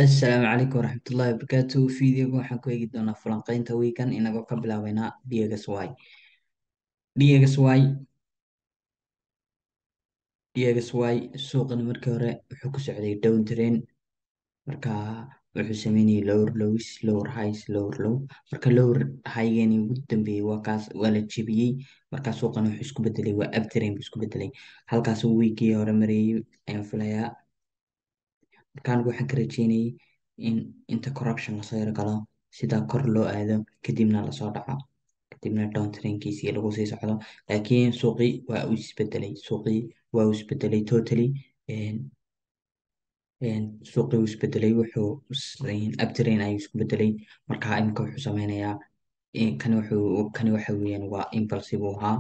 Asalaamu calaykum waraxmatullaahi wabarakaatu. Fiidiyowga waxaan ku eegi doonaa falanqaynta weekend inagoo ka bilaabeynaa DXY. DXY DXY suuqani markii hore wuxuu ku socday down trend, markaa wuxuu sameynayay lower lows, lower highs, lower low. Marka lower highgeeni ugu dambeeyey waa kaas, waa la jebiyey. Markaa suuqani wuxuu isku bedelay, waa up trend buu isku bedelay. Halkaas uu wiigii hore marayay ayaan filayaa. Markaan waxaan ka rajeynayay in inta correction lasoo yar galo, sidaa kor loo aado, kadibna lasoo dhaco, kadibna downtrendkiisii lagu sii socdo. Laakiin suuqii waa uu isbedelay totally. Suuqii uu isbedelay, wuxuu uptrend ayuu isku bedelay. Marka imika wuxuu sameynayaa kani waxa weeyaan waa impulsive uu ahaa,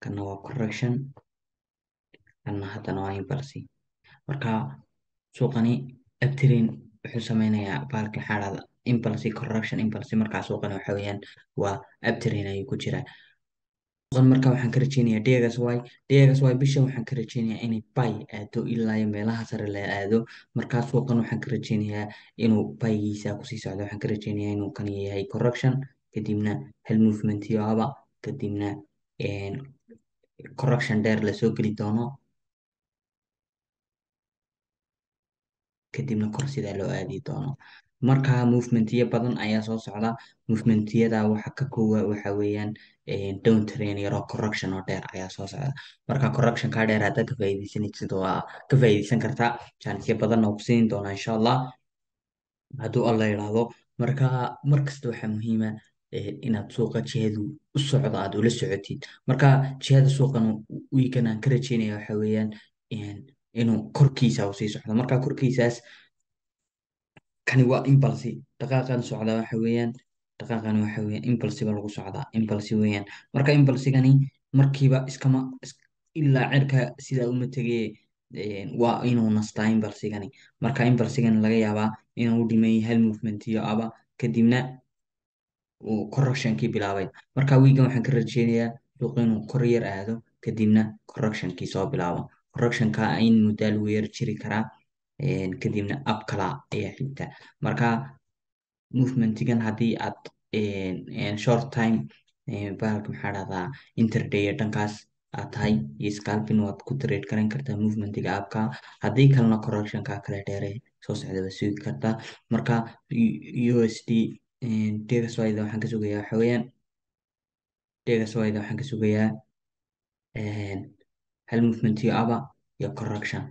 kana waa correction, kana haddana waa impulsive. Marka suuqani uptrend wuxuu sameynayaa bahalka xaalaada impulse correction impulse. Markaa suuqani waxa weeyaan waa uptrend ayuu ku jiraa. Suuqan marka waxaan ka rajeynayaa DXY bishan waxaan ka rajeynayaa inay buy aado ilaa iyo meelaha sare la aado. Markaa suuqan waxaan ka rajeynayaa inuu buygiisa kusii socdo. Waxaan ka rajeynayaa inuu kan yahay correction, kadibna hal movement iyo aba, kadibna correction dheer lasoo geli doono, kadibna kor sidaa loo aadi doono. Marka movementiyo badan ayaa soo socda. Movementiyada waxa ka koowa waxa weeyaan down train yaroo correction oo dheer ayaa soo socda. Marka correction kaa dheer haddaad ka faa'iidaysanaysid waa ka faa'iidaysan kartaa. Chance badan oo ku siin doona insha Allah hadduu alla yidhaahdo. Marka markasta waxaa muhiima inaad suuqa jihadu u socdo aad ula socotid. Marka jihada suuqan weekend aan ka rajeynaya waxa weeyaan inuu korkiisa u sii socdo. Marka korkiisaas kani waa impulse dhaqaaqan socda waxa weeyaan impulsiga lagu socdaa impulse weeyaan. Marka impulsigani markiiba ilaa cirka sidaa uma tegee, waa inuu nastaa impulsigani. Marka impulsigani laga yaabaa inuu u dhimay hal movement iyo aba, kadibna uu correctionkii bilaabay. Marka wiigan waxaan ka rajeynayaa suuqa inuu kor yar aado, kadibna correctionkii soo bilaabo. Correctionka in muddaa lagu yar jiri karaa, kadibna up kala ayaa xigta. Marka movementigan haddii aad short time bahalka maxaa dhahdaa interday dhankaas aad tahay iyo scalping waad ku trade garan kartaa movementiga upka. Haddii kalena correctionka kale dheere soo socda waa sugi kartaa. Marka USD DXY-da waxaan ka sugayaa waxa weeyaan DXY-da waxaan ka sugayaa hal movement iyo aba iyo correction.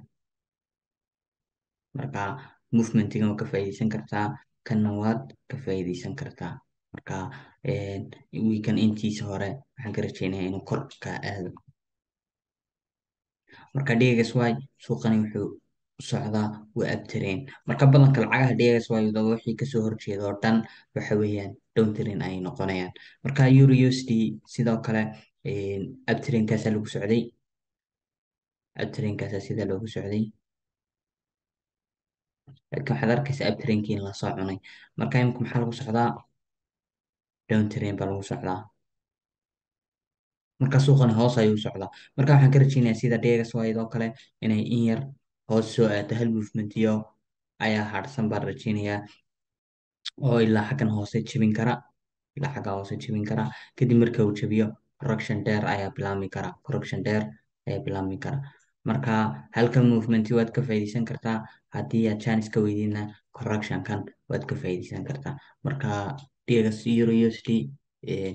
Marka movementigan waad ka faa'iidaysan kartaa, kanna waad ka faa'iidaysan kartaa. Marka weekend intiisa hore waxaan ka rajeynayaa inuu kor ka aado. Marka DXY suuqani wuxuu u socdaa waa uptrend. Marka badanka lacagaha DXY-da wixii kasoo horjeeda oo dhan waxa weeyaan downtrend ayay noqonayaan. Marka Euro USD sidoo kale uptrendkaasaa lagu socday, uptrendkaasaa sidaa loogu socday. Laakiin waxaad arkaysaa uptrendkii in lasoo cunay. Marka imika maxaa lagu socdaa? Downtrend baa lagu socdaa. Marka suuqani hoos ayuu u socdaa. Marka waxaan ka rajeynayaa sida DXY-da oo kale inay in yar hoos soo aado, hal movement iyo ayaa harsan baan rajeynayaa oo ilaa xaggan hoose jebin kara, ilaa xagga hoose jebin kara. Kadib marka uu jebiyo correction dheer ayaa bilaabmi kara. Marka halkan movement waad ka faa'iidaysan kartaa. Haddii aad chance ka weydina correctionkan waad ka faa'iidaysan kartaa. Marka Euro USD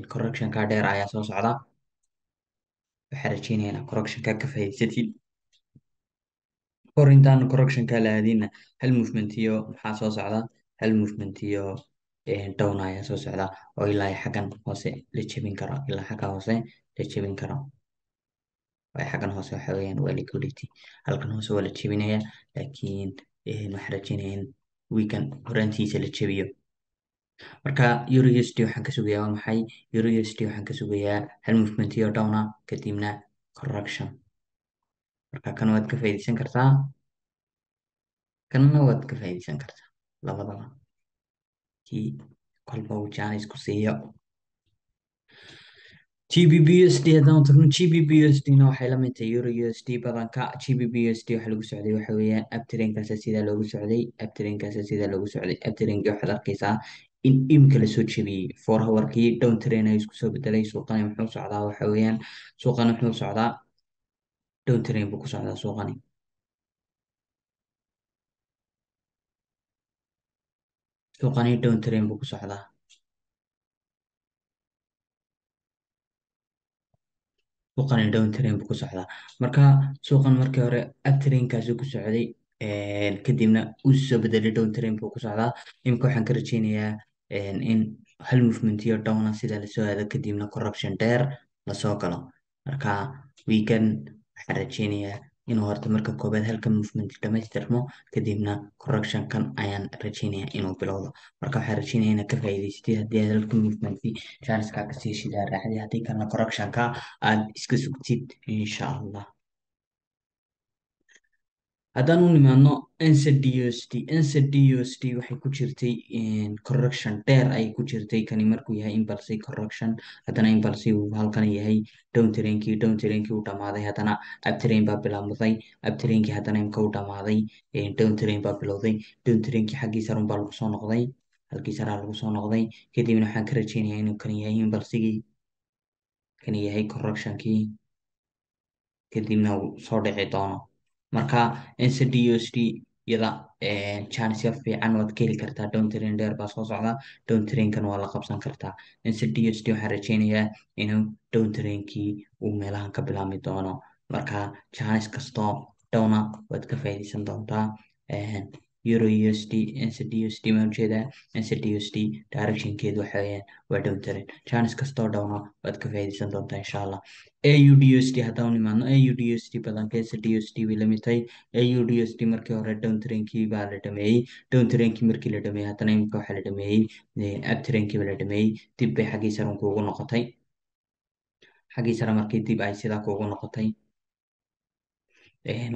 correctionka dheer ayaa soo socda. waxaan rajeynayaa inaad correctionka ka faa'iidaysatid. Hor intaan correctionka la aadina hal movement iyo maxaa soo socda, hal movement iyo down ayaa soo socda oo ilaa iyo xaggan hoose la jebin karo, ilaa xagga hoose la jebin karo. Xaggan hoose waxa weeyaan waa liquidity, halkan hoose waa la jebinayaa. Laakiin waxaan rajeynayaa in weekend horaantiisa la jebiyo. Marka Euro USD waxaan ka sugayaa waa maxay? Euro USD waxaan ka sugayaa hal movement iyo down ah, kadibna correction. Marka kan waad ka faa'iidaysan kartaa, kanna waad ka faa'iidaysan kartaa, labadaba kii kolba uu chance ku siiyo. GBPUSD haddaan tagno GBPUSD-na waxay la mid tahay Euro USD badanka. GBPUSD waxa lagu socday waxa weeyaan abtireenkaasa sidaa loogu socday, abtireenkaasa sidaa loogu socday, abtireenkii waxaad arkaysaa in imika la soo jebiyey 4 hourkii down train ay isku soo bedelay. Suuqani muxuu socdaa waxa weeyaan, suuqani muxuu socdaa down train buu ku socdaa suuqani. Suuqani down train buu ku socdaa. Suuqani down train buu ku socdaa. Marka suuqan markii hore uptrainkaasi ku socday, kadibna uu soo bedelay down train buu ku socdaa. Imika waxaan ka rajeynayaa in hal movement iyo downa sida lasoo aado kadibna correction dheer lasoo galo. Marka weekend waxaan rajeynayaa inuu horta marka koobaad halka movement dhamaystirmo, kadibna correction kan ayaan rajeynayaa inuu bilowdo. Marka waxaan rajeynayaa inaad ka faa'iidaysatid haddii aad halka movement chancekaa ka sii shidaa raacday, haddii kalena correctionka aad iska sugtid insha Allah. haddaan u nimaadno NZD waxay ku jirtay correction dheer ayay ku jirtay. Kani markuu yahay impulse correction, haddana impulse uu halkan yahay down trainkii uu dhamaaday, haddana uptrain baa bilaabmaday, uptrainkii haddana imka uu dhamaaday, down train baa bilowday, down trainkii xaggii sarun baa lagu soo noqday, halkii saraa lagu soo noqday. Kadibna waxaan ka rajeynayaa inuu kan yahay impulsigii, kan yahay correctionkii, kadibna uu soo dhici doono. Marka NZD/USD yada chance fiican waad ka heli kartaa. Down train dheer baa soo socda, down trainkan waa la qabsan kartaa. NZD/USD waxaan rajeynayaa inuu down trainkii uu meelahan ka bilaabmi doono. Marka chance kastoo downa waad ka faa'iidaysan doontaa. Euro USD, NZD/USD ma ujeedaa, NZD/USD directionkeedu waxa weeyaan waa down train. Chance kastoo downa waad ka faa'iidaysan doontaa insha Allah. AUD/USD haddaan u nimaadno, AUD/USD badanka NZD/USD bay la mid tahay. AUD/USD markii hore down trainkii baa la dhameeyey, down trainkii markii la dhameeyey haddana imika waxaa la dhameeyey up trainkii baa la dhameeyey. Dib bay xaggii sare kuugu noqotay, xaggii sare markii dib ay sidaa kuugu noqotay,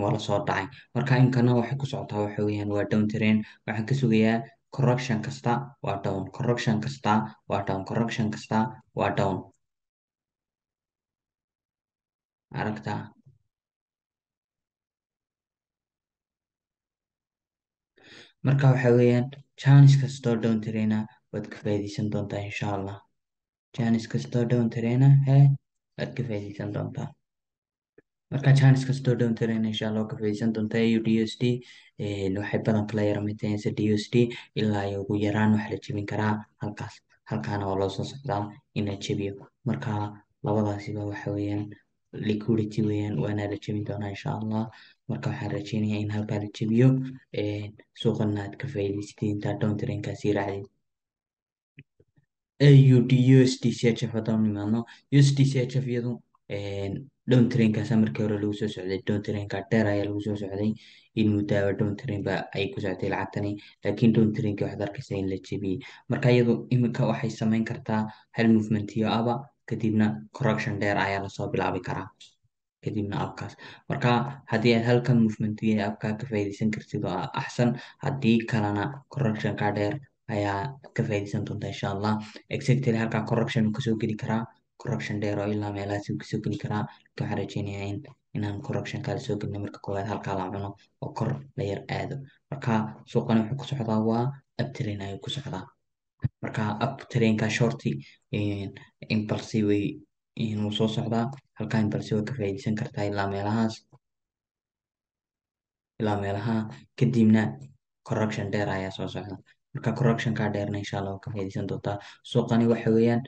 waa la soo dhacay. Marka imkana waxay ku socotaa waxa weeyaan waa down train. Waxaan ka sugayaa correction kasta waa down, correction kasta waa down, correction kasta waa down. Aragtaa? Marka waxa weeyaan chance kastoo down traina waad ka faa'iidaysan doontaa insha Allah. Chance kastoo down traina waad ka faa'iidaysan doontaa. Marka chance kastoo down traina insha Allah waad ka faa'iidaysan doontaa. AUD/USD waxay badanka la yara mid tahay NZD/USD ilaa iyo ugu yaraan waxa la jebin karaa halkaas. Halkaana waa loo soo socdaa in la jebiyo. Marka labadaasiba waxa weeyaan liquidity weeyaan, waana la jebin doonaa insha Allah. Marka waxaan rajeynayaa in halkaa la jebiyo, suuqana aad ka faa'iidaysatid intaa down trainkaasi raacdid. AUD/USD CHF haddaan u nimaadno, USD CHF iyadu down trainkaasa markii hore lagu soo socday, down trainka dheer ayaa lagu soo socday in muddaaba down train ba ay ku socotay lacagtani, laakiin down trainkii waxaad arkaysaa in la jebiyey. Marka iyadu imika waxay samayn kartaa hal movement iyo aba, kadibna correction dheer ayaa lasoo bilaabi karaa, kadibna abkaas. Marka haddii aad halkan movement iyo abkaa ka faa'iidaysan kartid oo axsan, haddii kalena correctionka dheer ayaa ka faa'iidaysan doontaa insha Allah. Exactly halkaa correction uu kasoo geli karaa, correction dheer oo ilaa meelahaas uu kasoo geli karaa. Marka waxaan rajeynayaa inaan correction kala soo gelino marka koowaad halkaa la cuno oo kor la yar aado. Marka suuqani wuxuu ku socdaa waa up train ayuu ku socdaa. Marka up trainka shorty impulse way inuu soo socdaa. Halkaa impulse waa ka faa'iidaysan kartaa ilaa meelahaas, ilaa meelaha, kadibna correction dheer ayaa soo socda. Marka correctionka dheerna insha Allah waa ka faa'iidaysan doontaa. Suuqani waxa weeyaan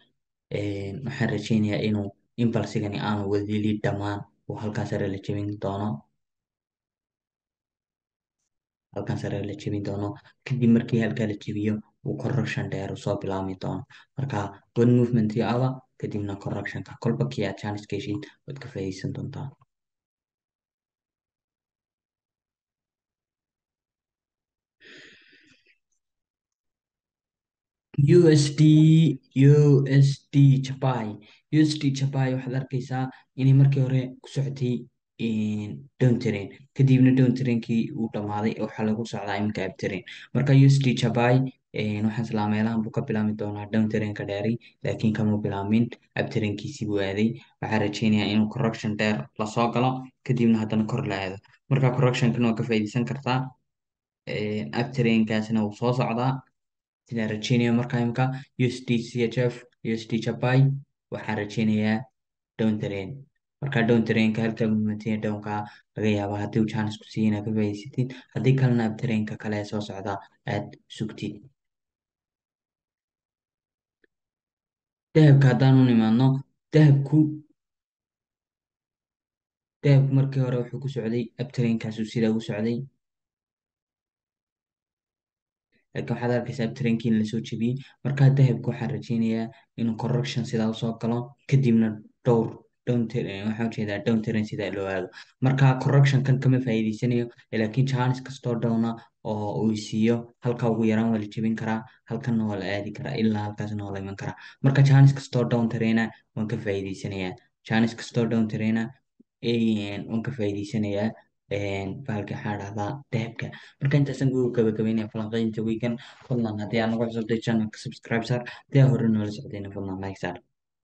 waxaan rajeynayaa inuu impulsigani aanu weli dhammaan oo halkaa sare la jebin doono, halkan sare la jebin doono. Kadib markii halkaa la jebiyo uu correction dheer soo bilaabmi doono. Marka one movement iyo aba, kadibna correctionka kolba kii aad chance ka heshid waad ka faa'iidaysan doontaa. USD Japai waxaad arkaysaa inay markii hore ku socotay down train, kadibna down trainkii uu dhamaaday waxaa lagu socdaa iminka up train. Marka USD Japai waxaan islaa meelahan buu ka bilaami doonaa down trainka dheeri, laakiin kama bilaamin, up trainkiisii buu aaday. waxaan rajeynayaa inuu correction dheer lasoo galo, kadibna haddana kor la aado. marka correctionkan waa ka faa'iideysan kartaa, up trainkaasna wuu soo socdaa sidaan rajeynaya. marka imika USD CHF, USD Japai, waxaan rajeynayaa down train. marka down trainka halka momentum downka laga yaaba haddii uu chance ku siiyo inaad ka faa'iidaysatid, haddii kalena up trainka kale ee soo socda aad sugtid. dahabka haddaan u nimaadno, dahabku dahabku markii hore wuxuu ku socday up trainkaasuu sidaa u socday, laakiin waxaad arkaysaa trainkiin lasoo jebiyey. markaa dahabka waxaan rajeynayaa inuu correction sidaa usoo galo, kadibna dhowr waxaan ujeedaa down train sidaa loo aado. marka correctionkan kama faa'iideysanayo, laakiin chance kastoo downa oo uu siiyo, halka ugu yaraan waa la jebin karaa, halkanna waa la aadi karaa, ilaa halkaasna waa la iman karaa. marka chance kastoo down traina waan ka faa'iideysanayaa, chance kastoo down traina waan ka faa'iideysanayaa. bahalka waxaa dhahdaa dahabka. marka intaasan ugu gabagabeynaya falanqeynta weekend. fadlan haddii aad nagu cusubtay channelka subscribe saar, haddii aad hore noola socdayna fadlan like saar.